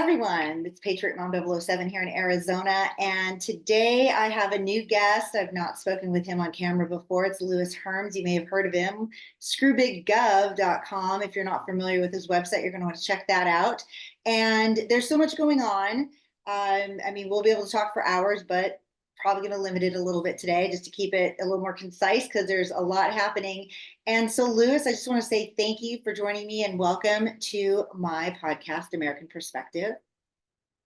everyone. It's Patriot Mom 007 here in Arizona. And today I have a new guest. I've not spoken with him on camera before. It's Louis Herms. You may have heard of him. ScrewBigGov.com. If you're not familiar with his website, you're going to want to check that out. And there's so much going on. We'll be able to talk for hours, but probably going to limit it a little bit today just to keep it a little more concise because there's a lot happening. And so, Louis, I just want to say thank you for joining me and welcome to my podcast, American Perspective.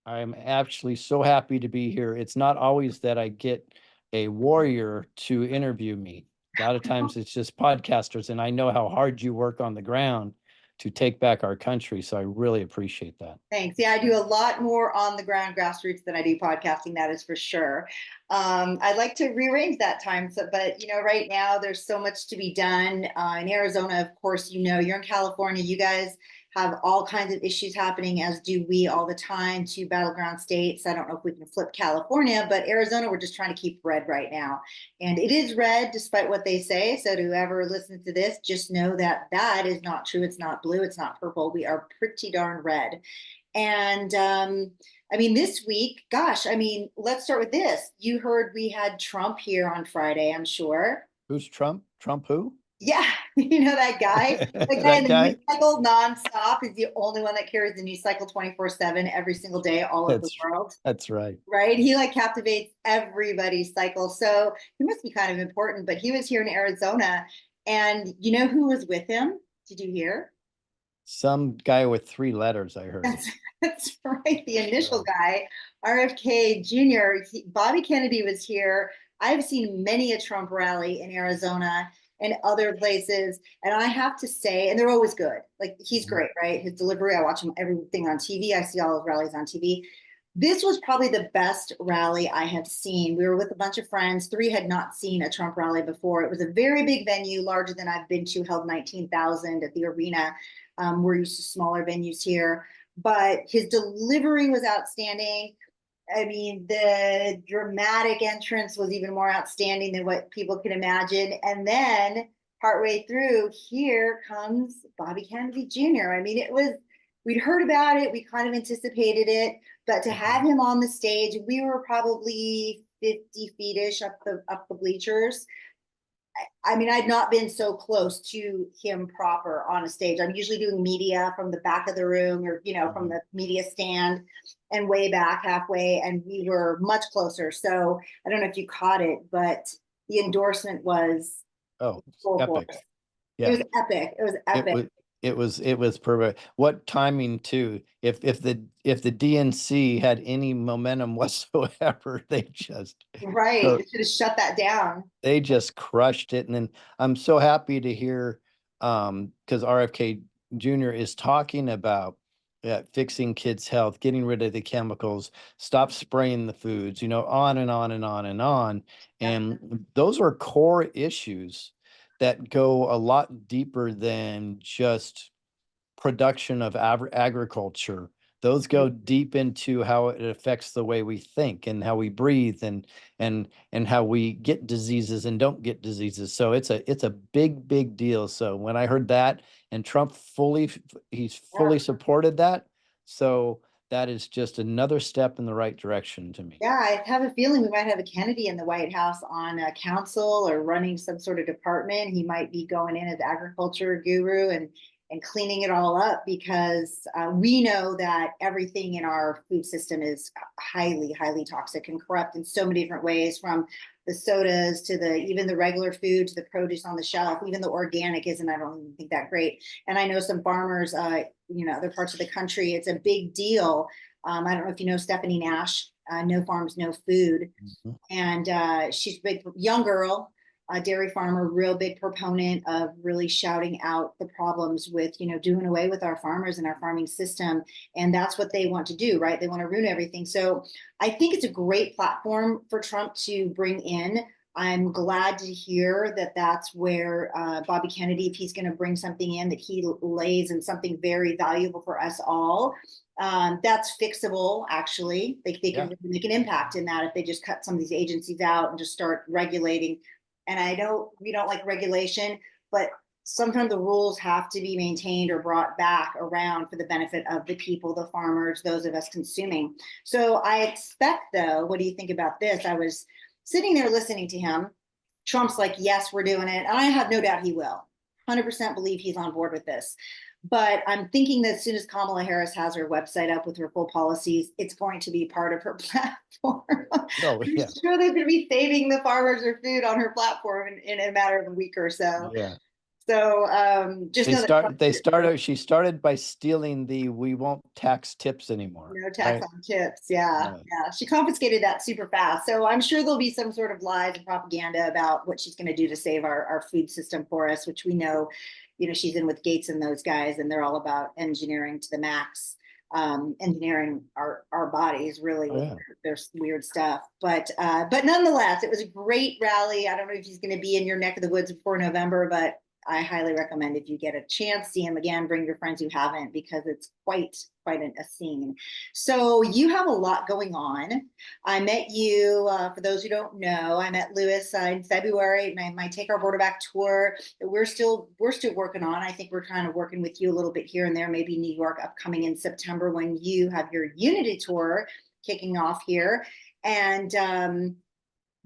I'm actually so happy to be here. It's not always that I get a warrior to interview me. A lot of times it's just podcasters, and I know how hard you work on the ground to take back our country. So I really appreciate that. Thanks. Yeah, I do a lot more on the ground grassroots than I do podcasting, that is for sure. I'd like to rearrange that time, but right now there's so much to be done. In Arizona, of course, you're in California. You guys have all kinds of issues happening, as do we all the time, two battleground states. I don't know if we can flip California, but Arizona, we're just trying to keep red right now. And it is red despite what they say. So to whoever listens to this, just know that that is not true. It's not blue. It's not purple. We are pretty darn red. And this week, let's start with this. You heard we had Trump here on Friday, I'm sure. Who's Trump? Trump who? Yeah, you know that guy? The guy in the news cycle nonstop is the only one that carries the news cycle 24/7 every single day all over the world. That's right. Right? He captivates everybody's cycle. So he must be kind of important, but he was here in Arizona. And you know who was with him? Did you hear? Some guy with 3 letters, I heard. That's right. The initial guy, RFK Jr. Bobby Kennedy was here. I've seen many a Trump rally in Arizona and other places. And I have to say, and they're always good. He's great, right? His delivery, I watch him everything on TV. I see all his rallies on TV. This was probably the best rally I have seen. We were with a bunch of friends. 3 had not seen a Trump rally before. It was a very big venue, larger than I've been to, held 19,000 at the arena. We're used to smaller venues here, but his delivery was outstanding. The dramatic entrance was even more outstanding than what people could imagine. And then partway through, here comes Bobby Kennedy Jr. We'd heard about it. We kind of anticipated it, but to have him on the stage, we were probably 50 feet-ish up the bleachers. I'd not been so close to him proper on a stage. I'm usually doing media from the back of the room or, from the media stand and way back halfway. And we were much closer. So I don't know if you caught it, but the endorsement was epic. Yeah. It was epic. It was epic. It was perfect. What timing too. If the DNC had any momentum whatsoever, they just they should have shut that down. They just crushed it. And then I'm so happy to hear because RFK Jr. is talking about fixing kids' health, getting rid of the chemicals, stop spraying the foods, on and on and on and on. And those are core issues that go a lot deeper than just production of agriculture. Those go deep into how it affects the way we think and how we breathe and how we get diseases and don't get diseases. So it's a big deal. So when I heard that, and Trump fully supported that, so that is just another step in the right direction to me. Yeah, I have a feeling we might have a Kennedy in the White House on a council or running some sort of department. He might be going in as agriculture guru and cleaning it all up because we know that everything in our food system is highly, highly toxic and corrupt in so many different ways, from the sodas to even the regular food to the produce on the shelf. Even the organic isn't, I don't even think, that great. And I know some farmers, other parts of the country, it's a big deal. I don't know if you know Stephanie Nash, No Farms, No Food. And she's a big young girl, a dairy farmer, real big proponent of really shouting out the problems with, doing away with our farmers and our farming system. And that's what they want to do, right? They want to ruin everything. So I think it's a great platform for Trump to bring in. I'm glad to hear that that's where Bobby Kennedy, if he's going to bring something in, that he lays in something very valuable for us all. That's fixable, actually. They can really make an impact in that if they just cut some of these agencies out and just start regulating. And I know we don't like regulation, but sometimes the rules have to be maintained or brought back around for the benefit of the people, the farmers, those of us consuming. So I expect, though, what do you think about this? I was sitting there listening to him. Trump's like, yes, we're doing it. And I have no doubt he will. 100% believe he's on board with this. But I'm thinking that as soon as Kamala Harris has her website up with her full policies, it's going to be part of her platform. Oh, I'm yeah. sure they're going to be saving the farmers their food on her platform in a matter of a week or so. Yeah. So just know that she started by stealing the "we won't tax tips anymore," no tax right? on tips. Yeah. Yeah. Yeah. She confiscated that super fast. So I'm sure there'll be some sort of lies and propaganda about what she's going to do to save our food system for us, which we know, she's in with Gates and those guys, and they're all about engineering to the max, engineering our bodies really Oh, with yeah. their weird stuff. But nonetheless, it was a great rally. I don't know if he's going to be in your neck of the woods before November, but I highly recommend if you get a chance, see him again, bring your friends who haven't, because it's quite a scene. So you have a lot going on. I met you, for those who don't know, I met Lewis in February, my Take Our Border Back tour that we're still working on. I think we're kind of working with you a little bit here and there, maybe New York upcoming in September when you have your Unity tour kicking off here. And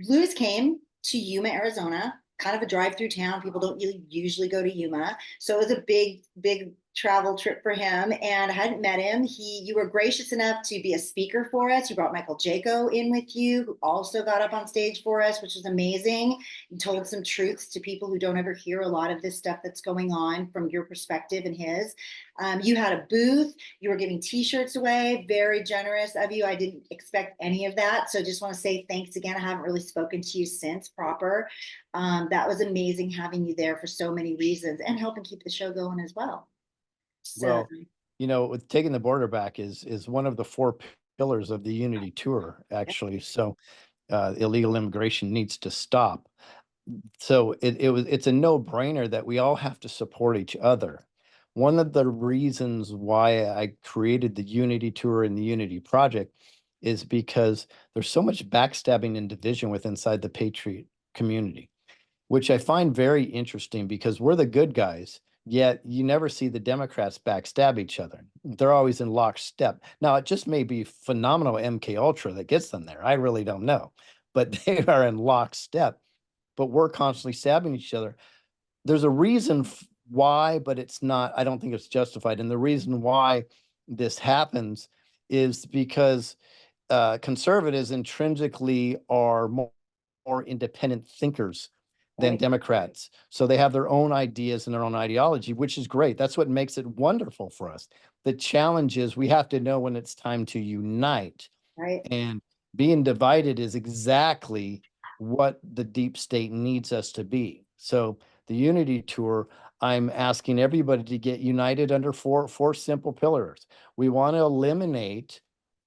Lewis came to Yuma, Arizona, kind of a drive-through town. People don't usually go to Yuma. So it was a big travel trip for him. And I hadn't met him. You were gracious enough to be a speaker for us. You brought Michael Jaco in with you, who also got up on stage for us, which was amazing. You told some truths to people who don't ever hear a lot of this stuff that's going on from your perspective and his. You had a booth. You were giving t-shirts away. Very generous of you. I didn't expect any of that. So just want to say thanks again. I haven't really spoken to you since proper. That was amazing having you there for so many reasons and helping keep the show going as well. So Well, with taking the border back is one of the four pillars of the Unity tour, actually. So illegal immigration needs to stop. So it's a no-brainer that we all have to support each other. One of the reasons why I created the Unity Tour and the Unity Project is because there's so much backstabbing and division within inside the Patriot community, which I find very interesting because we're the good guys, yet you never see the Democrats backstab each other. They're always in lockstep. Now, it just may be phenomenal MK Ultra that gets them there. I really don't know, but they are in lockstep. But we're constantly stabbing each other. There's a reason why, but it's not, I don't think it's justified. And the reason why this happens is because conservatives intrinsically are more independent thinkers than right, Democrats. So they have their own ideas and their own ideology, which is great. That's what makes it wonderful for us. The challenge is we have to know when it's time to unite. right. And being divided is exactly what the deep state needs us to be. So the Unity Tour, I'm asking everybody to get united under four simple pillars. We want to eliminate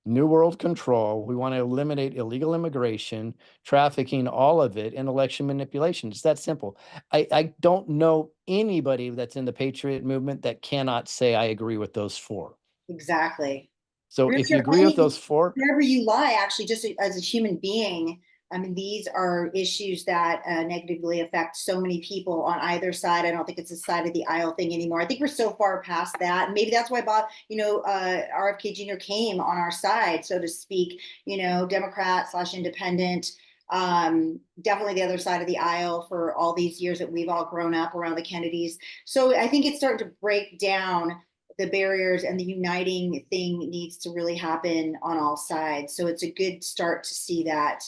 New World control. We want to eliminate illegal immigration, trafficking, all of it, and election manipulation. It's that simple. I don't know anybody that's in the Patriot movement that cannot say I agree with those four. Exactly. So if you agree with those four, Wherever you lie, actually, just as a human being, I mean, these are issues that negatively affect so many people on either side. I don't think it's a side of the aisle thing anymore. I think we're so far past that. And maybe that's why Bob, RFK Jr. came on our side, so to speak, Democrat / independent, definitely the other side of the aisle for all these years that we've all grown up around the Kennedys. So I think it's starting to break down the barriers, and the uniting thing needs to really happen on all sides. So it's a good start to see that,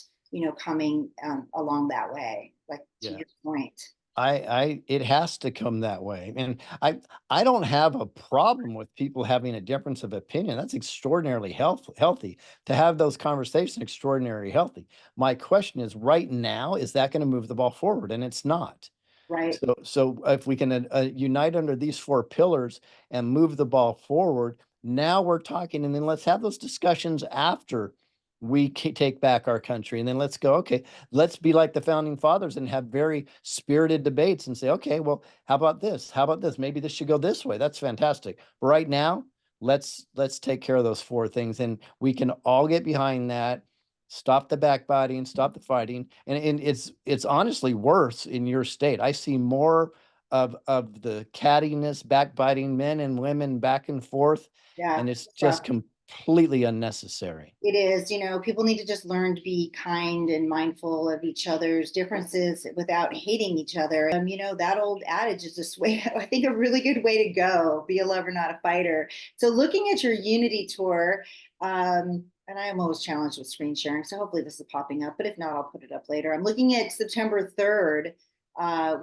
coming along that way, like to yeah, your point. it has to come that way. And I don't have a problem with people having a difference of opinion. That's extraordinarily healthy to have those conversations, extraordinarily healthy. My question is right now, is that going to move the ball forward? And it's not. Right. So if we can unite under these four pillars and move the ball forward, now we're talking, and then let's have those discussions after we take back our country, and then let's go, okay, let's be like the founding fathers and have very spirited debates and say, okay, well, how about this? How about this? Maybe this should go this way. That's fantastic. But right now, let's take care of those four things, and we can all get behind that. Stop the backbiting, stop the fighting. And it's honestly worse in your state. I see more of the cattiness, backbiting men and women back and forth, Yeah. and it's It's just rough. completely unnecessary. It is, people need to just learn to be kind and mindful of each other's differences without hating each other. That old adage is just way, I think, a really good way to go. Be a lover, not a fighter. So looking at your Unity tour, and I am always challenged with screen sharing, so hopefully this is popping up, but if not, I'll put it up later. I'm looking at September 3rd.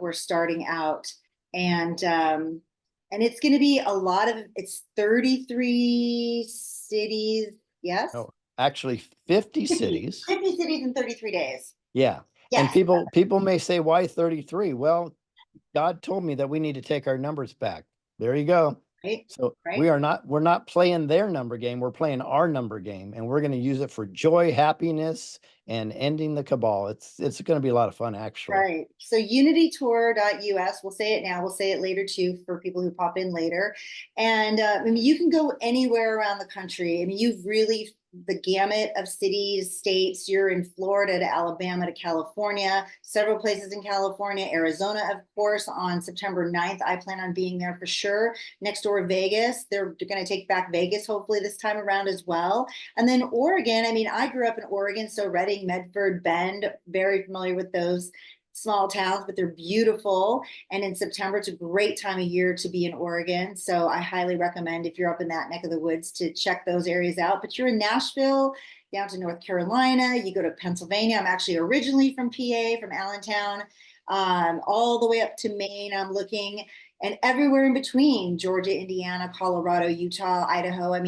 We're starting out, and it's going to be it's 33 cities. Yes. Oh, actually 50 cities. 50 cities in 33 days. Yeah. And Yes. people may say, why 33? Well, God told me that we need to take our numbers back. There you go. Right. So Right. we're not playing their number game. We're playing our number game, and we're going to use it for joy, happiness, and ending the cabal. It's going to be a lot of fun, actually. Right. So unitytour.us, we'll say it now, we'll say it later too for people who pop in later. And you can go anywhere around the country. You've really the gamut of cities, states. You're in Florida to Alabama to California, several places in California, Arizona, of course, on September 9th. I plan on being there for sure. Next door, Vegas. They're going to take back Vegas, hopefully, this time around as well. And then Oregon. I grew up in Oregon, so Redding, Medford, Bend, very familiar with those small towns, but they're beautiful. And in September, it's a great time of year to be in Oregon. So I highly recommend, if you're up in that neck of the woods, to check those areas out. But you're in Nashville, down to North Carolina, you go to Pennsylvania. I'm actually originally from PA, from Allentown, all the way up to Maine. I'm looking, and everywhere in between: Georgia, Indiana, Colorado, Utah, Idaho.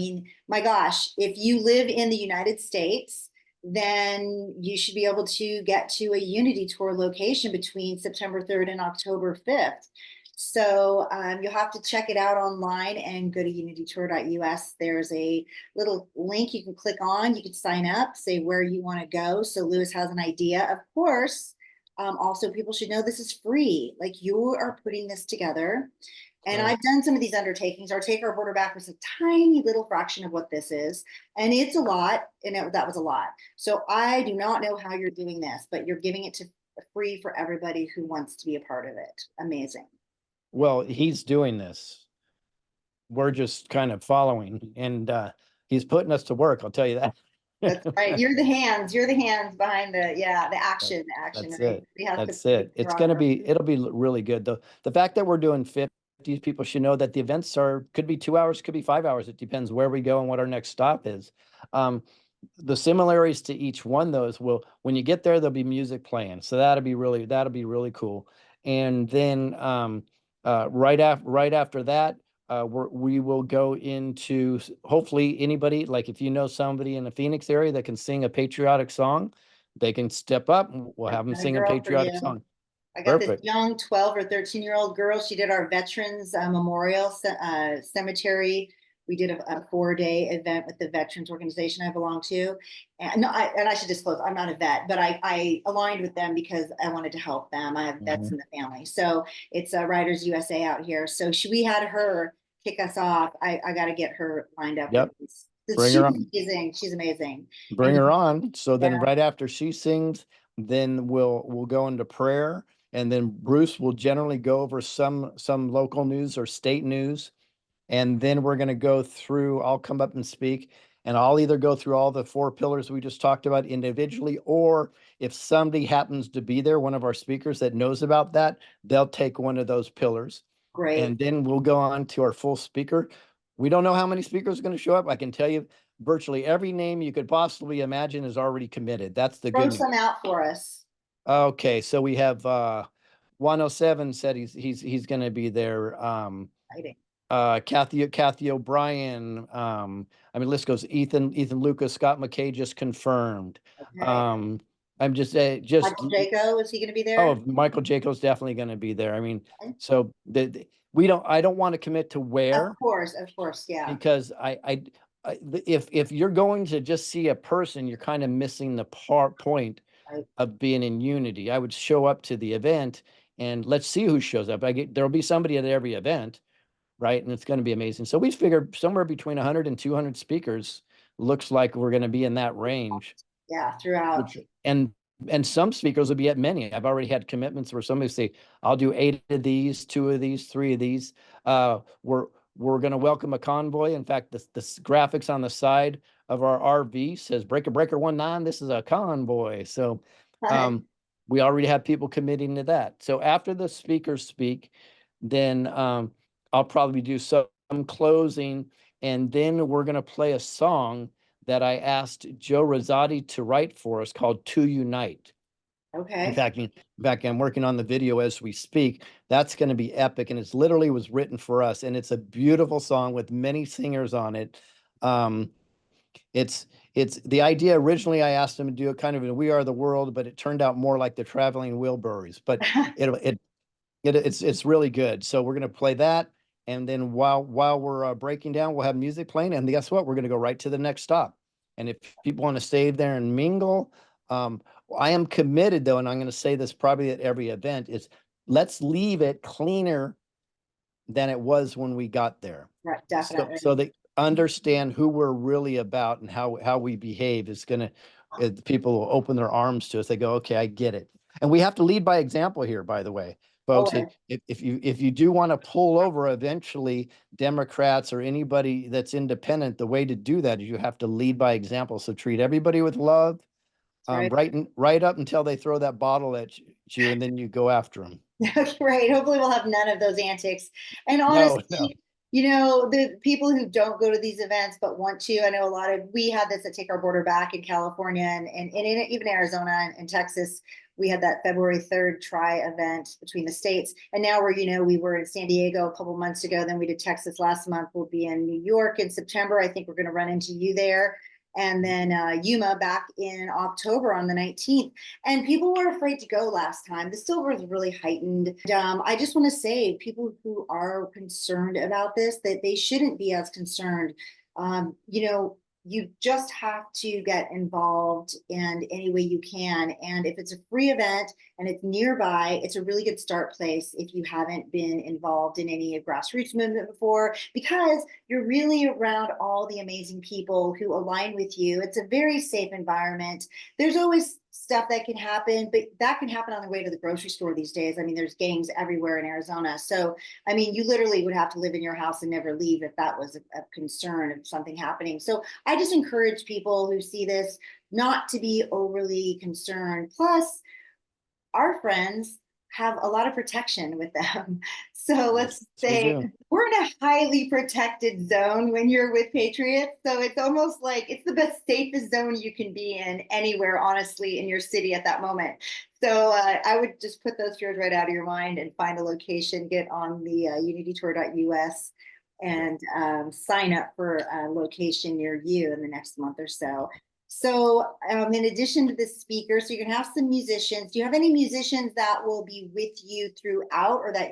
My gosh, if you live in the United States, then you should be able to get to a Unity Tour location between September 3rd and October 5th. So you'll have to check it out online and go to unitytour.us. There's a little link you can click on. You can sign up, say where you want to go. So Lewis has an idea. Of course, also people should know this is free. Like, you are putting this together. And Right. I've done some of these undertakings. Our Take Our Border Back was a tiny little fraction of what this is. And it's a lot. And that was a lot. So I do not know how you're doing this, but you're giving it to free for everybody who wants to be a part of it. Amazing. Well, he's doing this. We're just kind of following, and he's putting us to work. I'll tell you that. That's right. You're the hands. You're the hands behind the action. The action. That's Right? it. We have to That's it. It's going to be, it'll be really good. The fact that we're doing 50, people should know that the events could be 2 hours, could be 5 hours. It depends where we go and what our next stop is. The similarities to each one, those when you get there, there'll be music playing. So that'll be really cool. And then right after that, we will go into, hopefully anybody, like if you know somebody in the Phoenix area that can sing a patriotic song, they can step up and we'll have them Got a sing a girl for patriotic you. song. I got this Perfect. young 12 or 13-year-old girl. She did our Veterans Memorial Cemetery. We did a 4-day event with the Veterans organization I belong to. And, no, I should disclose, I'm not a vet, but I aligned with them because I wanted to help them. I have vets in the family. So it's Riders USA out here. So we had her kick us off. I got to get her lined up with Yep. this. Bring She's her on. amazing. She's amazing. Bring And her on. So yeah, then right after she sings, then we'll go into prayer. And then Bruce will generally go over some local news or state news. And then we're going to go through, I'll come up and speak, and I'll either go through all the 4 pillars we just talked about individually, or if somebody happens to be there, one of our speakers that knows about that, they'll take one of those pillars. great. And then we'll go on to our full speaker. We don't know how many speakers are going to show up. I can tell you virtually every name you could possibly imagine is already committed. That's the Throw good news. some out for us. Okay, so we have 107 said he's going to be there. Exciting. Kathy O'Brien. List goes Ethan Lucas, Scott McKay just confirmed. Okay. I'm just Michael Jaco, is he going to be there? Oh, Michael Jacob's definitely going to be there. Okay. So I don't want to commit to where, Of course, yeah. because if you're going to just see a person, you're kind of missing the point Right. of being in unity. I would show up to the event and let's see who shows up. There'll be somebody at every event, right? And it's going to be amazing. So we figured somewhere between 100 and 200 speakers. Looks like we're going to be in that range. Yeah, throughout. And and some speakers will be at many. I've already had commitments where somebody say, I'll do 8 of these, 2 of these, 3 of these. We're going to welcome a convoy. In fact, the graphics on the side of our RV says breaker 19, this is a convoy. So we already have people committing to that. So after the speakers speak, then I'll probably do some closing, and then we're going to play a song that I asked Joe Rosati to write for us called To Unite. Okay. In fact, I'm working on the video as we speak. That's going to be epic. And it's literally was written for us. And it's a beautiful song with many singers on it. It's the idea. Originally, I asked him to do a kind of a We Are the World, but it turned out more like the Traveling Wilburys. But it's really good. So we're going to play that. And then while we're breaking down, we'll have music playing. And guess what? We're going to go right to the next stop. And if people want to stay there and mingle, I am committed, though, and I'm going to say this probably at every event, is let's leave it cleaner than it was when we got there. Right, definitely. So they understand who we're really about and how we behave is going to, people will open their arms to us. They go, okay, I get it. And we have to lead by example here, by the way. Folks, if you do want to pull over eventually Democrats or anybody that's independent, the way to do that is you have to lead by example. So treat everybody with love, right up until they throw that bottle at you, and then you go after them. Right. Hopefully we'll have none of those antics. And honestly, No. The people who don't go to these events but want to, I know we had this at Take Our Border Back in California and even Arizona and Texas. We had that February 3rd event between the states. And now we were in San Diego a couple months ago. Then we did Texas last month. We'll be in New York in September. I think we're going to run into you there. And then Yuma back in October on the 19th. And people were afraid to go last time. The silver is really heightened. I just want to say, people who are concerned about this, that they shouldn't be as concerned. You just have to get involved in any way you can. And if it's a free event and it's nearby, it's a really good start place if you haven't been involved in any grassroots movement before, because you're really around all the amazing people who align with you. It's a very safe environment. There's always stuff that can happen, but that can happen on the way to the grocery store these days. I mean, there's gangs everywhere in Arizona. So, I mean, you literally would have to live in your house and never leave if that was a concern of something happening. So I just encourage people who see this not to be overly concerned. Plus, our friends have a lot of protection with them. So let's say we're in a highly protected zone when you're with Patriots. So it's almost like it's the best, safest zone you can be in anywhere, honestly, in your city at that moment. So I would just put those fears right out of your mind and find a location, get on the UnityTour.us and sign up for a location near you in the next month or so. So in addition to the speaker, so you're gonna have some musicians. Do you have any musicians that will be with you throughout, or that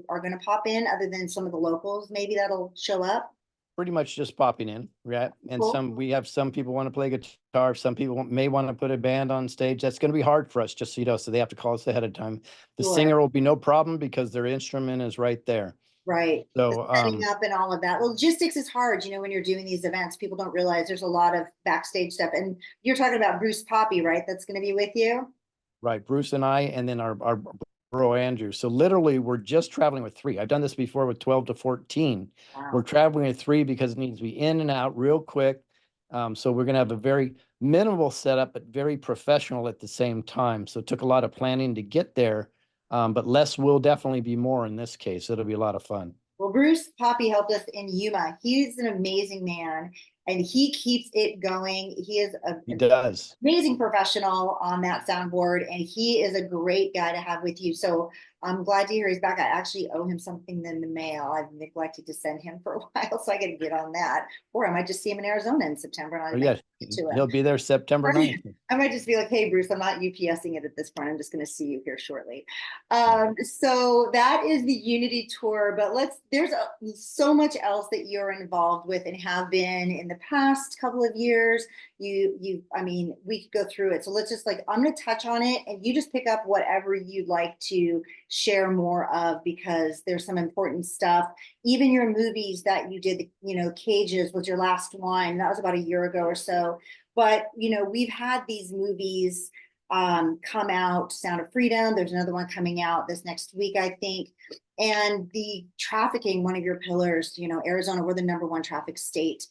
are gonna pop in, other than some of the locals maybe that'll show up? Pretty much just popping in, right? And Cool. we have some people want to play guitar. Some people may want to put a band on stage. That's going to be hard for us, just so you know. So they have to call us ahead of time. The singer will be no problem because their instrument is right there. Right. So setting up and all of that. Logistics is hard, when you're doing these events. People don't realize there's a lot of backstage stuff. And you're talking about Bruce Poppy, right? That's going to be with you. Right, Bruce and I, and then our bro Andrew. So literally, we're just traveling with 3. I've done this before with 12 to 14. Wow. We're traveling with 3 because it needs to be in and out real quick. So we're going to have a very minimal setup, but very professional at the same time. So it took a lot of planning to get there, but less will definitely be more in this case. It'll be a lot of fun. Well, Bruce Poppy helped us in Yuma. He's an amazing man, and he keeps it going. He is an amazing professional on that soundboard, and he is a great guy to have with you. So I'm glad to hear he's back. I actually owe him something in the mail. I've neglected to send him for a while, so I got to get on that. Or I might just see him in Arizona in September. And he'll be there September 9th. I might just be like, hey, Bruce, I'm not UPSing it at this point. I'm just going to see you here shortly. So that is the Unity Tour, but there's so much else that you're involved with and have been in the past couple of years. I mean, we could go through it. So let's just I'm going to touch on it, and you just pick up whatever you'd like to share more of, because there's some important stuff. Even your movies that you did, Cages was your last one. That was about a year ago or so. But, we've had these movies come out, Sound of Freedom. There's another one coming out this next week, I think. And the trafficking, one of your pillars, Arizona, we're the number one traffic state,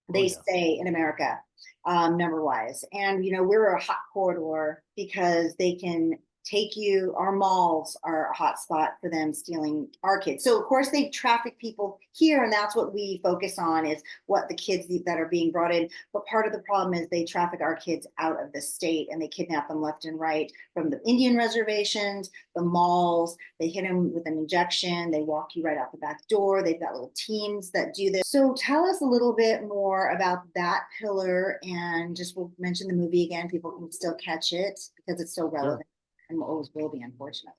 Oh, they yeah. say, in America, number wise. And, we're a hot corridor because they can take you, our malls are a hot spot for them stealing our kids. So of course they traffic people here, and that's what we focus on, is what the kids that are being brought in. But part of the problem is they traffic our kids out of the state, and they kidnap them left and right from the Indian reservations, the malls. They hit them with an injection, they walk you right out the back door. They've got little teams that do this. So tell us a little bit more about that pillar, and just we'll mention the movie again. People can still catch it because it's so relevant. Sure. And always will be, unfortunately.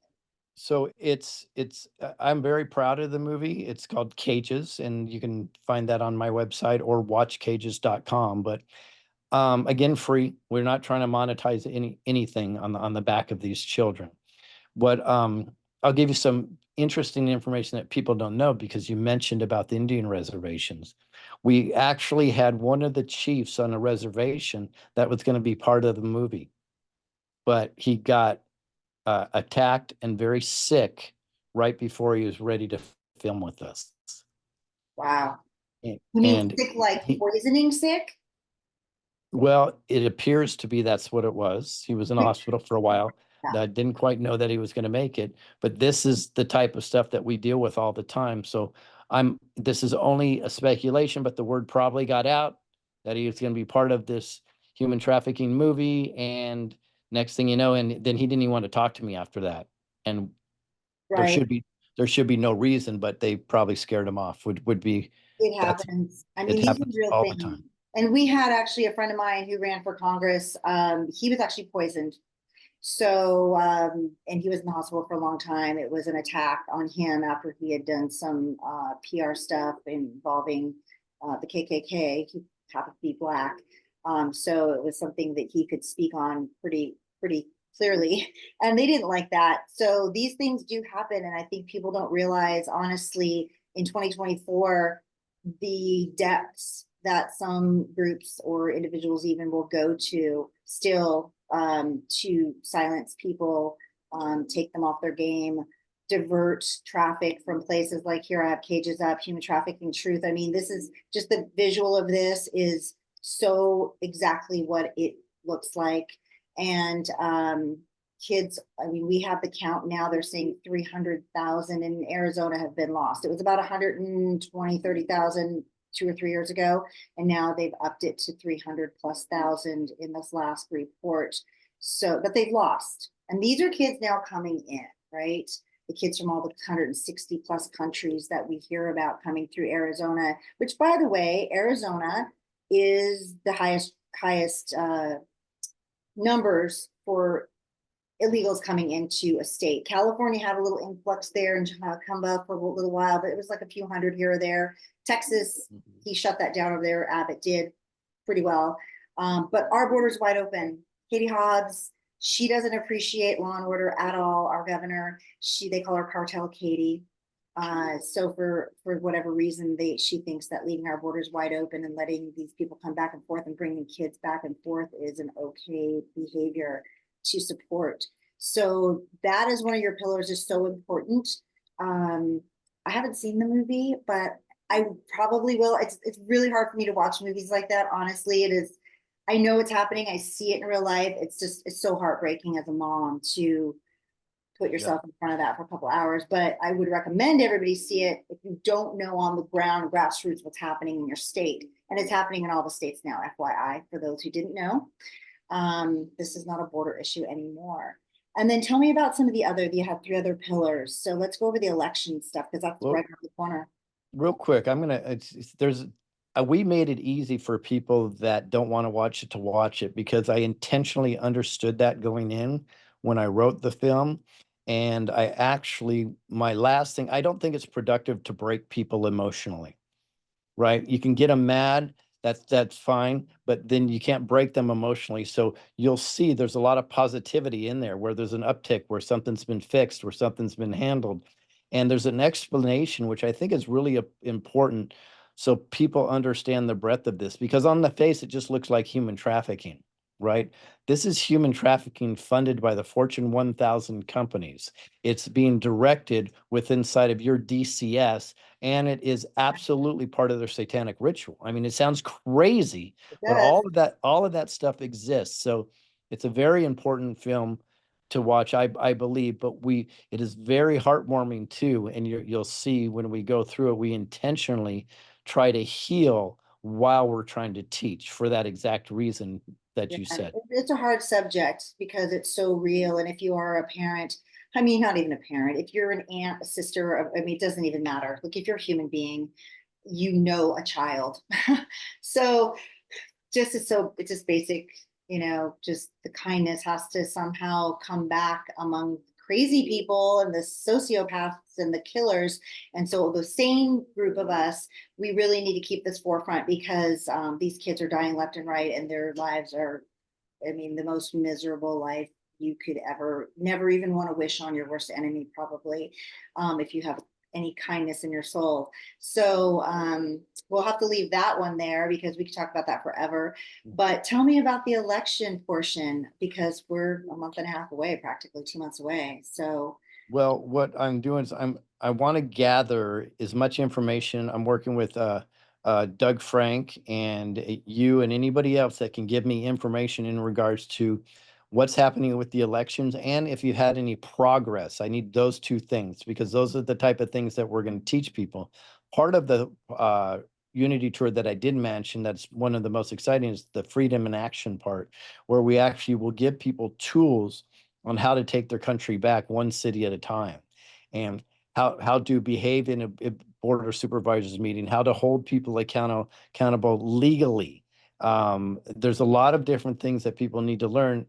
So I'm very proud of the movie. It's called Cages, and you can find that on my website or watchcages.com. But again, free. We're not trying to monetize anything on the back of these children. What I'll give you some interesting information that people don't know, because you mentioned about the Indian reservations. We actually had one of the chiefs on a reservation that was going to be part of the movie, but he got attacked and very sick right before he was ready to film with us. Wow. And, You mean and sick, like he, poisoning sick? well, it appears to be that's what it was. He was in the hospital for a while. Yeah. I didn't quite know that he was going to make it, but this is the type of stuff that we deal with all the time. So this is only a speculation, but the word probably got out that he was going to be part of this human trafficking movie. And next thing you know, and then he didn't even want to talk to me after that. And there Right. should be there should be no reason, but they probably scared him off. Would be It that's happens. I it mean, these are happens real all the things. time. And we had actually a friend of mine who ran for Congress. He was actually poisoned. So, and he was in the hospital for a long time. It was an attack on him after he had done some PR stuff involving the KKK. He happened to be black. So it was something that he could speak on pretty clearly. And they didn't like that. So these things do happen. And I think people don't realize, honestly, in 2024, the depths that some groups or individuals even will go to still, to silence people, take them off their game, divert traffic from places like here. I have Cages Up, Human Trafficking Truth. I mean, this is just the visual of this is so exactly what it looks like. And kids, I mean, we have the count now. They're saying 300,000 in Arizona have been lost. It was about 120, 30,000 2 or 3 years ago, and now they've upped it to 300,000+ in this last report. So, but they've lost, and these are kids now coming in, right? The kids from all the 160+ countries that we hear about coming through Arizona, which, by the way, Arizona is the highest numbers for illegals coming into a state. California had a little influx there in Cumba for a little while, but it was like a few hundred here or there. Texas, he shut that down over there. Abbott did pretty well. But our border's wide open. Katie Hobbs, she doesn't appreciate law and order at all. Our governor, they call her Cartel Katie. So for whatever reason, she thinks that leaving our borders wide open and letting these people come back and forth and bringing kids back and forth is an okay behavior to support. So that is one of your pillars, is so important. I haven't seen the movie, but I probably will. It's really hard for me to watch movies like that. Honestly, it is. I know it's happening. I see it in real life. It's so heartbreaking as a mom to put yourself in front of that for a couple hours. But I would recommend everybody see it if you don't know on the ground, grassroots, what's happening in your state. And it's happening in all the states now, FYI, for those who didn't know. This is not a border issue anymore. And then tell me about some of you have 3 other pillars. So let's go over the election stuff, because that's right around the corner. Real quick, we made it easy for people that don't want to watch it, because I intentionally understood that going in when I wrote the film. And my last thing, I don't think it's productive to break people emotionally, right? You can get them mad, that's fine, but then you can't break them emotionally. So you'll see there's a lot of positivity in there, where there's an uptick, where something's been fixed, where something's been handled. And there's an explanation, which I think is really important, so people understand the breadth of this, because on the face, it just looks like human trafficking. right? This is human trafficking funded by the Fortune 1000 companies. It's being directed with inside of your DCS, and it is absolutely part of their satanic ritual. I mean, it sounds crazy, It but does. all of that stuff exists. So it's a very important film to watch, I believe, but it is very heartwarming too. And you'll see when we go through it, we intentionally try to heal while we're trying to teach for that exact reason that Yeah, you said. it's a hard subject because it's so real. And if you are a parent, I mean, not even a parent, if you're an aunt, a sister, I mean, it doesn't even matter. Like if you're a human being, you know a child. So just it's so it's just basic, just the kindness has to somehow come back among crazy people and the sociopaths and the killers. And so the same group of us, we really need to keep this forefront because these kids are dying left and right, and their lives are, I mean, the most miserable life you could ever never even want to wish on your worst enemy, probably, if you have any kindness in your soul. So we'll have to leave that one there because we could talk about that forever. But tell me about the election portion because we're a month and a half away, practically 2 months away. So Well, what I'm doing is I want to gather as much information. I'm working with Doug Frank and you and anybody else that can give me information in regards to what's happening with the elections and if you've had any progress. I need those two things because those are the type of things that we're going to teach people. Part of the Unity tour that I did mention that's one of the most exciting is the freedom in action part, where we actually will give people tools on how to take their country back one city at a time, and how to behave in a board of supervisors meeting, how to hold people accountable legally. There's a lot of different things that people need to learn,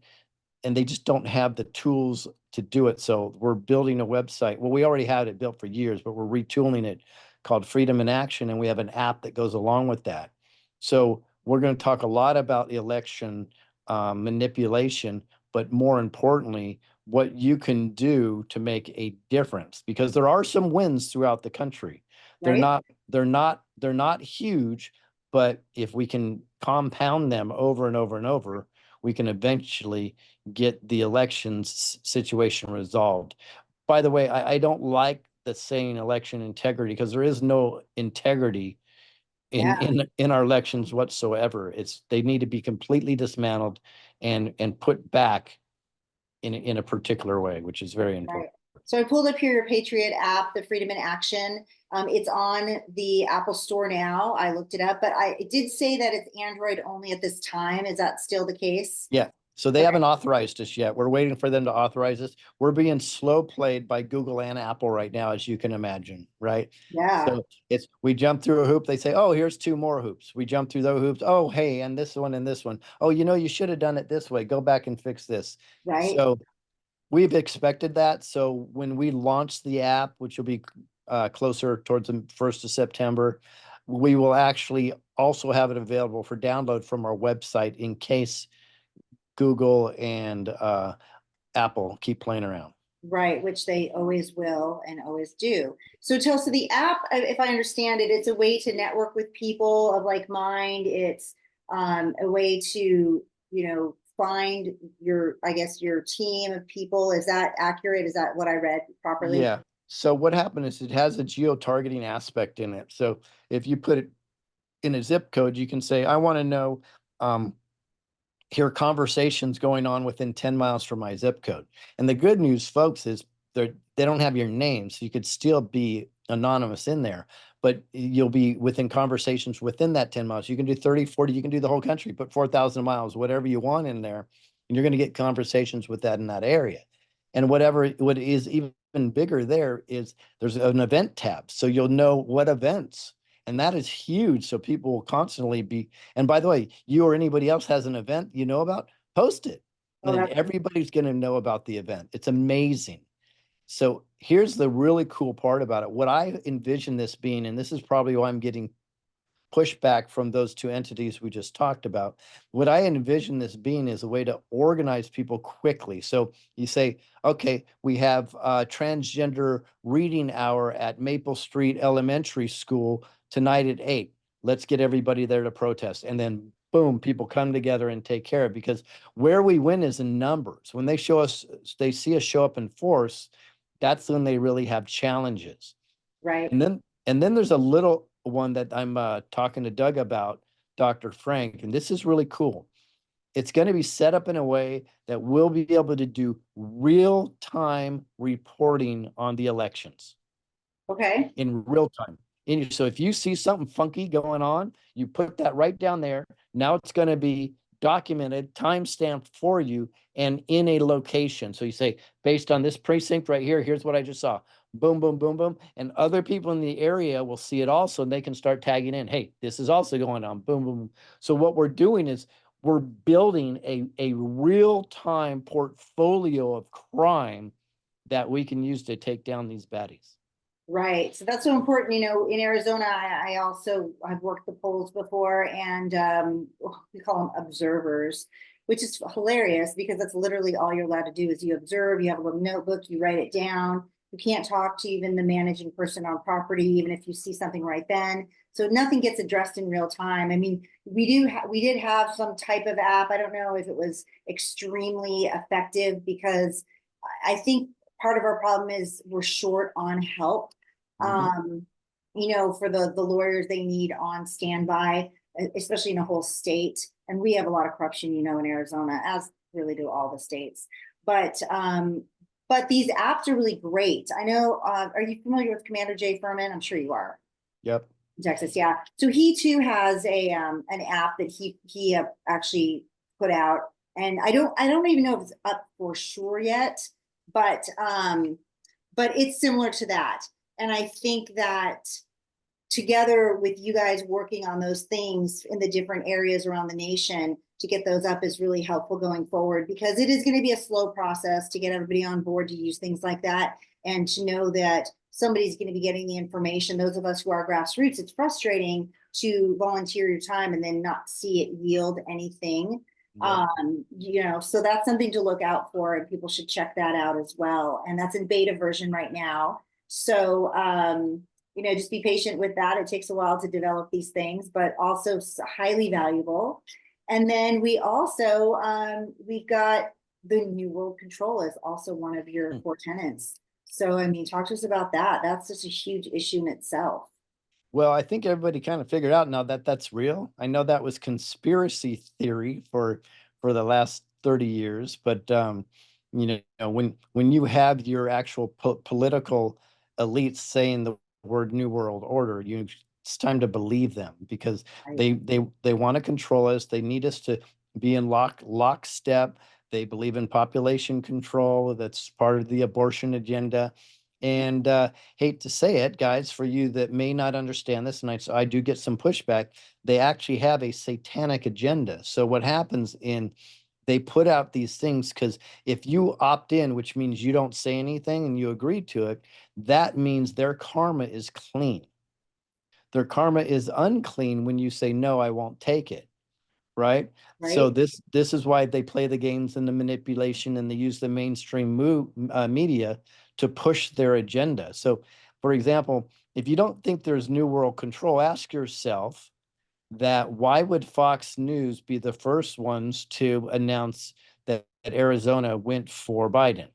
and they just don't have the tools to do it. So we're building a website. Well, we already had it built for years, but we're retooling it called Freedom in Action, and we have an app that goes along with that. So we're going to talk a lot about the election manipulation, but more importantly, what you can do to make a difference, because there are some wins throughout the country. They're right. not, they're not huge, but if we can compound them over and over and over, we can eventually get the elections situation resolved. By the way, I don't like the saying election integrity because there is no integrity Yeah. in our elections whatsoever. It's they need to be completely dismantled and put back in a particular way, which is very Right. important. So I pulled up here your Patriot app, the Freedom in Action. It's on the Apple Store now. I looked it up, but it did say that it's Android only at this time. Is that still the case? Yeah. So they Okay. haven't authorized us yet. We're waiting for them to authorize us. We're being slow played by Google and Apple right now, as you can imagine, right? Yeah. So it's we jump through a hoop. They say, "Oh, here's two more hoops." We jump through those hoops. Oh, hey, and this one and this one. Oh, you should have done it this way. Go back and fix this. Right. So we've expected that. So when we launch the app, which will be closer towards the 1st of September, we will actually also have it available for download from our website in case Google and Apple keep playing around. Right, which they always will and always do. So tell so the app, if I understand it, it's a way to network with people of like mind. It's a way to, find your, I guess, your team of people. Is that accurate? Is that what I read properly? Yeah. So what happened is it has a geo-targeting aspect in it. So if you put it in a zip code, you can say, I want to know um, hear conversations going on within 10 miles from my zip code. And the good news, folks, is they don't have your name, so you could still be anonymous in there, but you'll be within conversations within that 10 miles. You can do 30, 40, you can do the whole country, put 4,000 miles, whatever you want in there, and you're going to get conversations with that in that area. And what is even bigger there is there's an event tab, so you'll know what events, and that is huge. So people will constantly be, and by the way, you or anybody else has an event you know about, post it. And Oh, then that's everybody's going to know about the event. It's amazing. So here's the really cool part about it. What I envision this being, and this is probably why I'm getting pushback from those two entities we just talked about. What I envision this being is a way to organize people quickly. So you say, okay, we have a transgender reading hour at Maple Street Elementary School tonight at 8. Let's get everybody there to protest. And then boom, people come together and take care of it. Because where we win is in numbers. When they show us, they see us show up in force, that's when they really have challenges. Right. And then there's a little one that I'm talking to Doug about, Dr. Frank, and this is really cool. It's going to be set up in a way that we'll be able to do real-time reporting on the elections Okay. in real time. So if you see something funky going on, you put that right down there. Now it's going to be documented, timestamped for you, and in a location. So you say, based on this precinct right here, here's what I just saw. Boom, boom, boom, boom. And other people in the area will see it also, and they can start tagging in. Hey, this is also going on. Boom, boom. So what we're doing is we're building a real-time portfolio of crime that we can use to take down these baddies. Right. So that's so important. You know, in Arizona, I also I've worked the polls before, and we call them observers, which is hilarious because that's literally all you're allowed to do is you observe. You have a little notebook, you write it down. You can't talk to even the managing person on property, even if you see something right then. So nothing gets addressed in real time. I mean, we did have some type of app. I don't know if it was extremely effective because I think part of our problem is we're short on help. Um, you know, for the lawyers they need on standby, especially in a whole state. And we have a lot of corruption, you know, in Arizona, as really do all the states. But these apps are really great. I know, are you familiar with Commander Jay Furman? I'm sure you are. Yep. In Texas, yeah. So he too has a an app that he actually put out, and I don't even know if it's up for sure yet, but it's similar to that. And I think that together with you guys working on those things in the different areas around the nation to get those up is really helpful going forward, because it is going to be a slow process to get everybody on board to use things like that, and to know that somebody's going to be getting the information. Those of us who are grassroots, it's frustrating to volunteer your time and then not see it yield anything. Yep. You know, so that's something to look out for, and people should check that out as well. And that's in beta version right now. So, you know, just be patient with that. It takes a while to develop these things, but also highly valuable. And then we also, we've got the New World Control is also one of your core tenants. So, I mean, talk to us about that. That's just a huge issue in itself. Well, I think everybody kind of figured out now that that's real. I know that was conspiracy theory for the last 30 years, but you know, when you have your actual political elites saying the word New World Order, it's time to believe them, because Right. they want to control us. They need us to be in lockstep. They believe in population control. That's part of the abortion agenda. And hate to say it, guys, for you that may not understand this, and I do get some pushback, they actually have a satanic agenda. So what happens they put out these things because if you opt in, which means you don't say anything and you agree to it, that means their karma is clean. Their karma is unclean when you say, no, I won't take it. Right. So Right. this is why they play the games and the manipulation, and they use the mainstream media to push their agenda. So, for example, if you don't think there's New World Control, ask yourself that why would Fox News be the first ones to announce that Arizona went for Biden?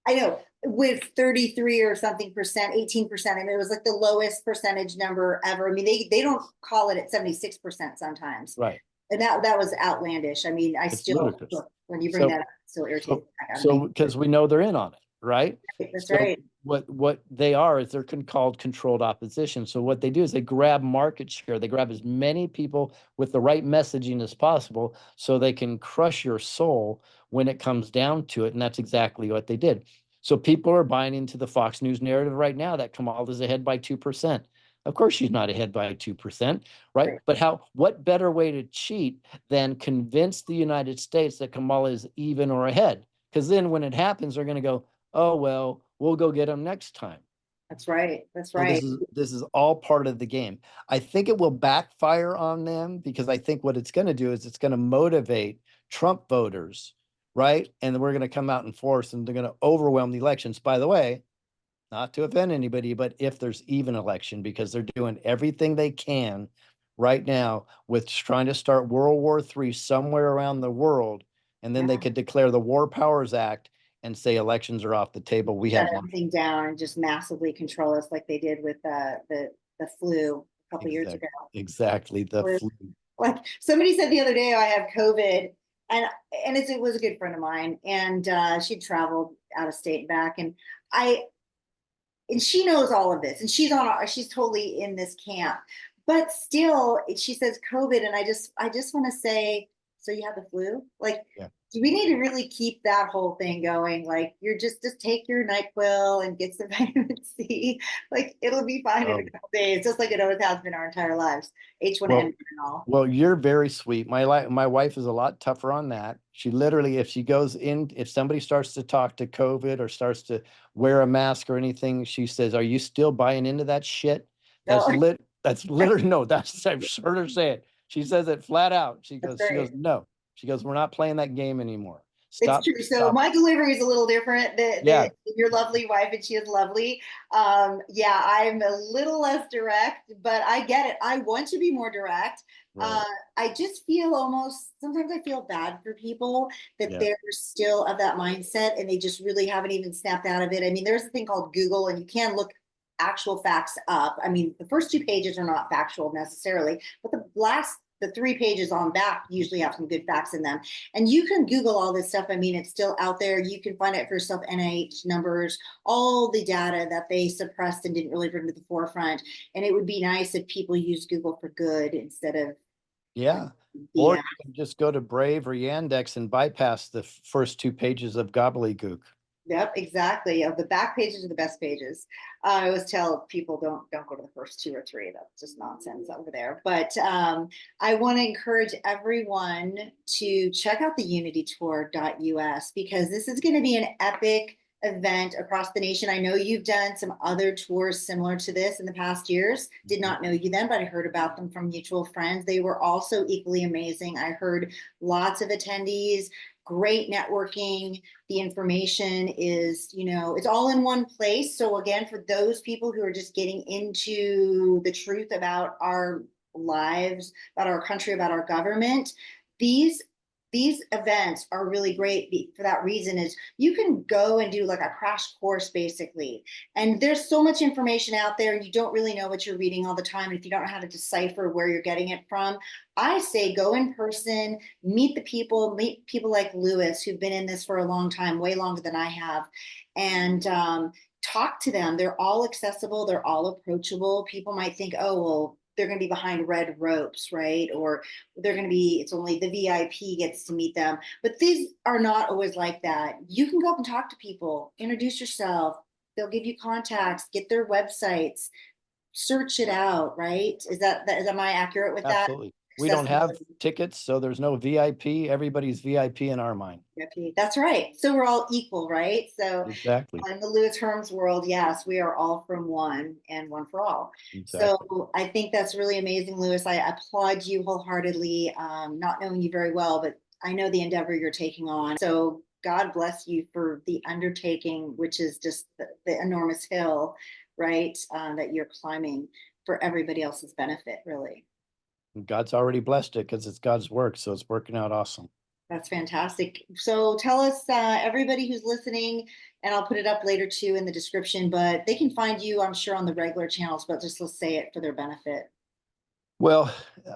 I know, with 33 or something percent, 18%. I mean, it was like the lowest percentage number ever. I mean, they don't call it at 76% sometimes. Right. And that was outlandish. I mean, I It's still, ludicrous. when you bring So that up, it still irritates So, the heck out of so me. because we know they're in on it, right? That's So right. what they are is they're called controlled opposition. So what they do is they grab market share. They grab as many people with the right messaging as possible so they can crush your soul when it comes down to it. And that's exactly what they did. So people are buying into the Fox News narrative right now that Kamala's ahead by 2%. Of course she's not ahead by 2%, right? Right. But what better way to cheat than convince the United States that Kamala is even or ahead? Because then when it happens, they're going to go, oh, well, we'll go get them next time. That's right. That's So right. this is all part of the game. I think it will backfire on them, because I think what it's going to do is it's going to motivate Trump voters, right? And we're going to come out in force, and they're going to overwhelm the elections. By the way, not to offend anybody, but if there's even election, because they're doing everything they can right now with trying to start World War III somewhere around the world, and then they Yeah. could declare the War Powers Act and say elections are off the table. We Shut have lost. everything down and just massively control us like they did with the flu a couple years ago. Exactly, the Flu. flu. Like somebody said the other day, I have COVID, and it was a good friend of mine, and she'd traveled out of state and back, I and she knows all of this, and she's totally in this camp, but still, she says COVID, and I just want to say, so you have the flu, like. Yeah. Do we need to really keep that whole thing going? Like you're just take your NyQuil and get some vitamin C. Like it'll be fine in a Oh, couple days, just like it always has been our entire lives. H1N1 well, and all. well, you're very sweet. My wife is a lot tougher on that. She literally, if she goes in, if somebody starts to talk to COVID or starts to wear a mask or anything, she says, "Are you still buying into that shit?" No, That's literally no. That's I've heard her say it. She says it flat out. that's She goes, great. no. She goes, "We're not playing that game anymore. It's Stop, true. So stop." my delivery is a little different. Yeah, Your lovely wife, and she is lovely. Yeah, I'm a little less direct, but I get it. I want to be more direct. right. Uh, I just feel almost sometimes I feel bad for people that Yeah. they're still of that mindset and they just really haven't even snapped out of it. I mean, there's a thing called Google, and you can look actual facts up. I mean, the first two pages are not factual necessarily, but the 3 pages on back usually have some good facts in them. And you can Google all this stuff. I mean, it's still out there. You can find it for yourself, NIH numbers, all the data that they suppressed and didn't really bring to the forefront. And it would be nice if people use Google for good instead of Yeah. Or BS. you can just go to Brave or Yandex and bypass the first 2 pages of gobbledygook. Yep, exactly. The back pages are the best pages. I always tell people don't go to the first 2 or 3. That's just nonsense over there. But I want to encourage everyone to check out the UnityTour.us because this is going to be an epic event across the nation. I know you've done some other tours similar to this in the past years. Did not know you then, but I heard about them from mutual friends. They were also equally amazing. I heard lots of attendees, great networking. The information is, it's all in one place. So again, for those people who are just getting into the truth about our lives, about our country, about our government, these these events are really great for that reason is you can go and do like a crash course basically, and there's so much information out there and you don't really know what you're reading all the time, and if you don't know how to decipher where you're getting it from, I say go in person, meet people like Lewis who've been in this for a long time, way longer than I have, and talk to them. They're all accessible, they're all approachable. People might think, oh well, they're going to be behind red ropes, right? Or it's only the VIP gets to meet them. But these are not always like that. You can go up and talk to people, introduce yourself. They'll give you contacts, get their websites, search it out, right? Am I accurate with that? Absolutely. We don't have Accessibility. tickets, so there's no VIP. Everybody's VIP in our mind. VIP. That's right. So we're all equal, right? So Exactly. in the Lewis Herms world, yes, we are all from one and one for all. Exactly. So I think that's really amazing, Lewis. I applaud you wholeheartedly, not knowing you very well, but I know the endeavor you're taking on. So God bless you for the undertaking, which is just the enormous hill, right, that you're climbing for everybody else's benefit, really. God's already blessed it because it's God's work, so it's working out awesome. That's fantastic. So tell us, everybody who's listening, and I'll put it up later too in the description, but they can find you, I'm sure, on the regular channels, but just let's say it for their benefit. Well,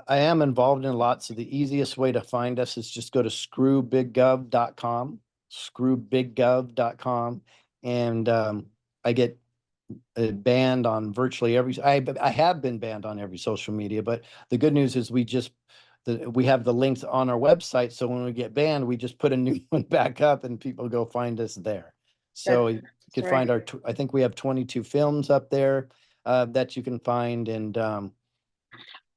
I am involved in lots. So the easiest way to find us is just go to screwbiggov.com, screwbiggov.com. And I get banned on virtually I have been banned on every social media, but the good news is we have the links on our website. So when we get banned, we just put a new one back up and people go find us there. So you That's could right. find I think we have 22 films up there that you can find. And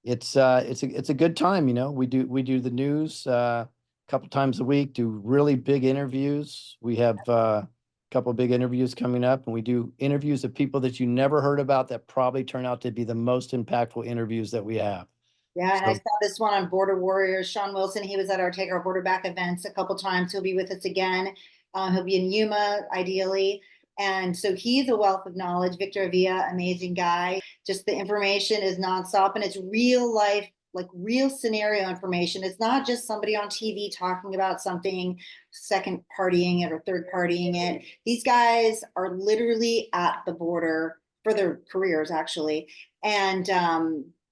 it's a good time, we do the news a couple times a week, do really big interviews. We have a couple of big interviews coming up, and we do interviews of people that you never heard about that probably turn out to be the most impactful interviews that we have. Yeah, and I So saw this one on Border Warriors. Sean Wilson, he was at our Take Our Border Back events a couple times. He'll be with us again. He'll be in Yuma, ideally. And so he's a wealth of knowledge. Victor Avia, amazing guy. Just the information is nonstop and it's real life, like real scenario information. It's not just somebody on TV talking about something, second partying it or third partying it. These guys are literally at the border for their careers, actually. And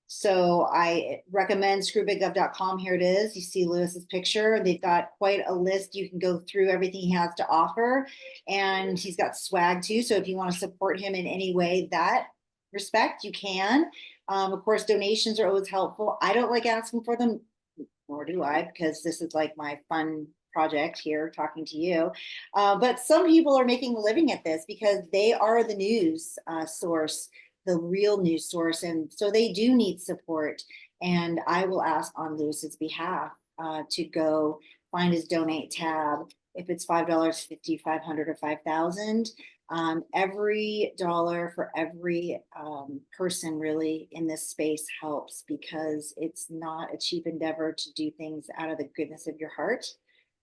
so I recommend ScrewBigGov.com. Here it is. You see Lewis's picture. They've got quite a list. You can go through everything he has to offer. And he's got swag too. So if you want to support him in any way that respect, you can. Of course, donations are always helpful. I don't like asking for them, nor do I, because this is like my fun project here talking to you. But some people are making a living at this because they are the news source, the real news source. And so they do need support. And I will ask on Lewis's behalf to go find his donate tab. If it's $5, 50, 500, or 5,000, every dollar for every person really in this space helps, because it's not a cheap endeavor to do things out of the goodness of your heart.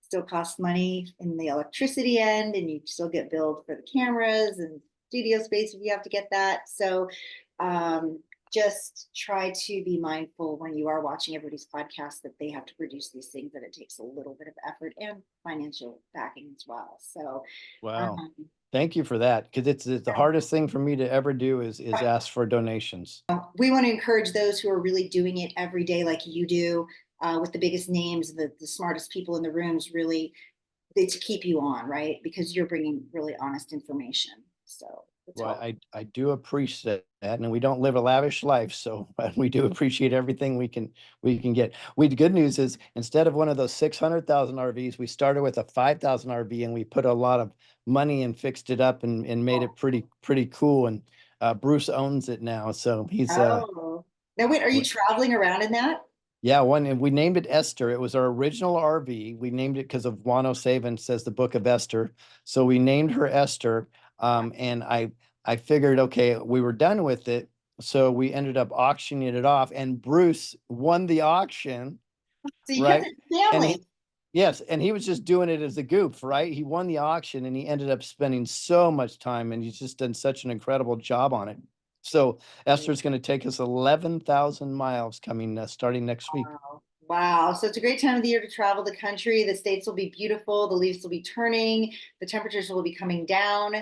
Still costs money in the electricity end, and you still get billed for the cameras and studio space if you have to get that. So just try to be mindful when you are watching everybody's podcast that they have to produce these things, that it takes a little bit of effort and financial backing as well. So Wow. Thank you for that, because it's the hardest thing for me to ever do is ask for donations. we want to encourage those who are really doing it every day like you do, with the biggest names, the smartest people in the rooms, really to keep you on, right? Because you're bringing really honest information. So well, I do appreciate that, and we don't live a lavish life, so we do appreciate everything we can get. The good news is, instead of one of those 600,000 RVs, we started with a 5,000 RV, and we put a lot of money and fixed it up and made it pretty cool. And Bruce owns it now, so he's oh, now wait, are you traveling around in that? yeah, and we named it Esther. It was our original RV. We named it because of Wano Savan says the book of Esther. So we named her Esther. And I figured, okay, we were done with it. So we ended up auctioning it off, and Bruce won the auction, So you right? kept it family. Yes, and he was just doing it as a goof, right? He won the auction, and he ended up spending so much time, and he's just done such an incredible job on it. So Esther's going to take us 11,000 miles coming starting next week. Wow. Wow. So it's a great time of the year to travel the country. The states will be beautiful. The leaves will be turning. The temperatures will be coming down.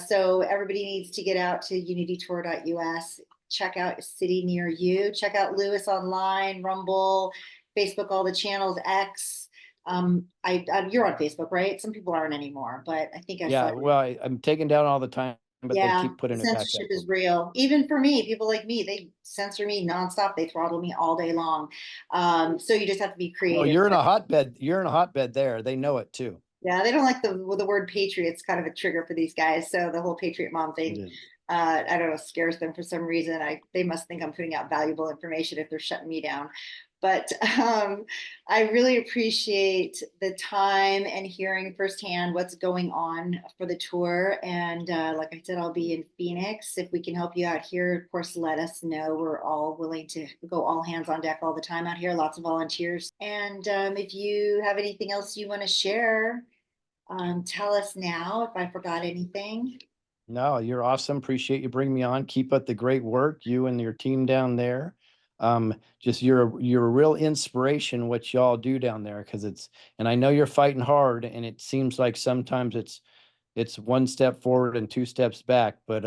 So everybody needs to get out to unitytour.us. Check out a city near you. Check out Lewis online, Rumble, Facebook, all the channels, X. You're on Facebook, right? Some people aren't anymore, but I think I saw. Yeah, well, I'm taking down all the time, but they Yeah, keep putting it back up. censorship is real. Even for me, people like me, they censor me nonstop. They throttle me all day long. So you just have to be Well, creative. you're in a hotbed. You're in a hotbed there. They know it too. Yeah, they don't like the word patriot. It's kind of a trigger for these guys. So the whole patriot mom thing, I don't know, scares them for some reason. They must think I'm putting out valuable information if they're shutting me down. But I really appreciate the time and hearing firsthand what's going on for the tour. And like I said, I'll be in Phoenix. If we can help you out here, of course, let us know. We're all willing to go all hands on deck all the time out here. Lots of volunteers. And if you have anything else you want to share, tell us now if I forgot anything. No, you're awesome. Appreciate you bringing me on. Keep up the great work, you and your team down there. Just you're a real inspiration what y'all do down there, because and I know you're fighting hard, and it seems like sometimes it's one step forward and two steps back, but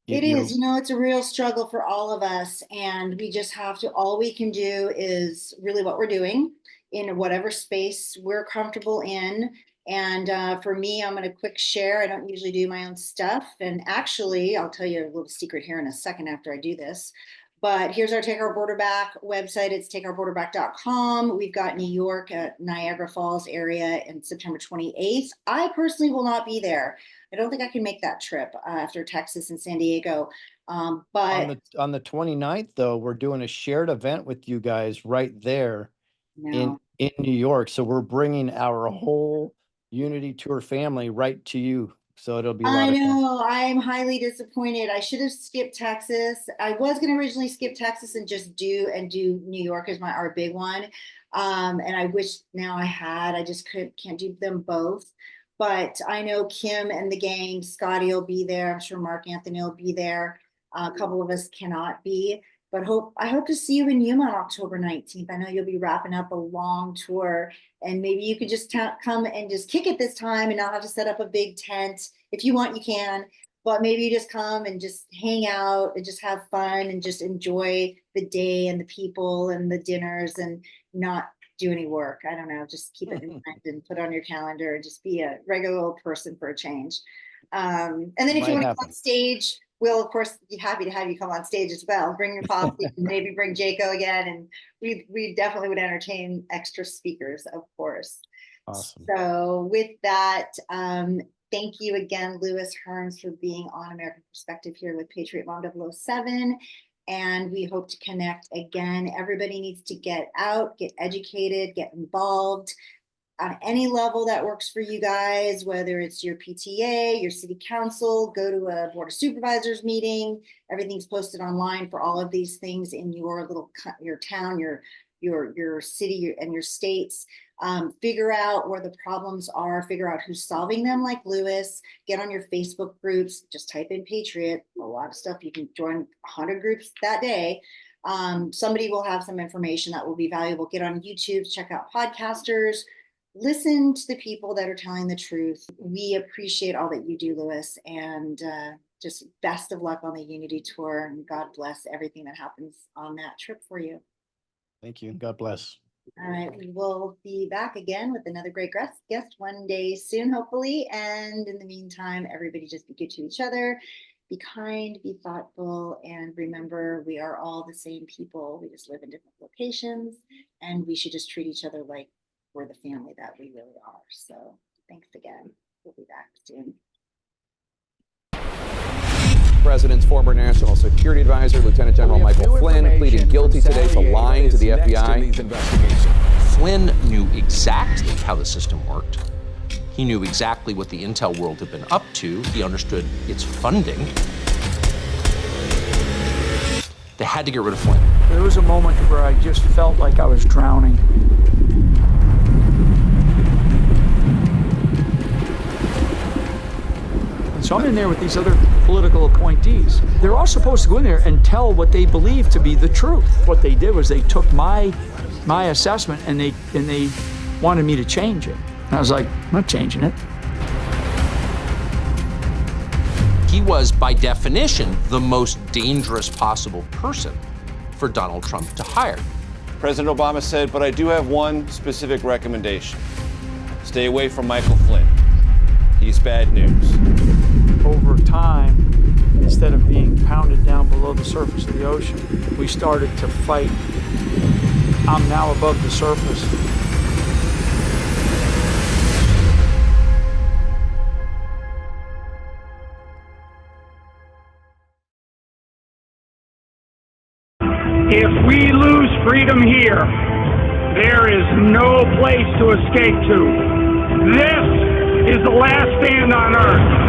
It is, it's a real struggle for all of us. And we just have to, all we can do is really what we're doing in whatever space we're comfortable in. And for me, I'm going to quick share. I don't usually do my own stuff. And actually, I'll tell you a little secret here in a second after I do this. But here's our Take Our Border Back website. It's takeourborderback.com. We've got New York at Niagara Falls area in September 28th. I personally will not be there. I don't think I can make that trip after Texas and San Diego. But on the 29th, though, we're doing a shared event with you guys right there in New York. So we're bringing our whole Unity Tour family right to you. So it'll be a lot of fun. I know, I'm highly disappointed. I should have skipped Texas. I was going to originally skip Texas and just do New York as our big one. And I wish now I had. I just can't do them both. But I know Kim and the gang, Scotty will be there. I'm sure Mark Anthony will be there. A couple of us cannot be, but I hope to see you in Yuma on October 19th. I know you'll be wrapping up a long tour, and maybe you could just come and just kick it this time and not have to set up a big tent. If you want, you can, but maybe you just come and just hang out and just have fun and just enjoy the day and the people and the dinners and not do any work. I don't know, just keep it in mind and put it on your calendar and just be a regular old person for a change. And then if you want to come on stage, we'll of course be happy to have you come on stage as well. Bring your coffee, and maybe bring Jaco again, and we definitely would entertain extra speakers, of course. Awesome. So with that, thank you again, Lewis Herms, for being on American Perspective here with Patriot Mom 007. And we hope to connect again. Everybody needs to get out, get educated, get involved on any level that works for you guys, whether it's your PTA, your city council, go to a board of supervisors meeting. Everything's posted online for all of these things in your town, your city and your states. Figure out where the problems are, figure out who's solving them, like Lewis. Get on your Facebook groups, just type in Patriot, a lot of stuff. You can join 100 groups that day. Somebody will have some information that will be valuable. Get on YouTube, check out podcasters, listen to the people that are telling the truth. We appreciate all that you do, Lewis, and just best of luck on the Unity Tour, and God bless everything that happens on that trip for you. Thank you. God bless. All right, we will be back again with another great guest one day soon, hopefully. And in the meantime, everybody just be good to each other, be kind, be thoughtful, and remember, we are all the same people. We just live in different locations, and we should just treat each other like we're the family that we really are. So thanks again. We'll be back soon. President's former National Security Advisor, Lieutenant General Michael Flynn, pleaded guilty today to lying to the FBI. Flynn knew exactly how the system worked. He knew exactly what the intel world had been up to. He understood its funding. They had to get rid of Flynn. There was a moment where I just felt like I was drowning. So I'm in there with these other political appointees. They're all supposed to go in there and tell what they believe to be the truth. What they did was they took my assessment and they wanted me to change it. And I was like, I'm not changing it. He was, by definition, the most dangerous possible person for Donald Trump to hire. President Obama said, but I do have one specific recommendation. Stay away from Michael Flynn. He's bad news. Over time, instead of being pounded down below the surface of the ocean, we started to fight. I'm now above the surface. If we lose freedom here, there is no place to escape to. This is the last stand on Earth.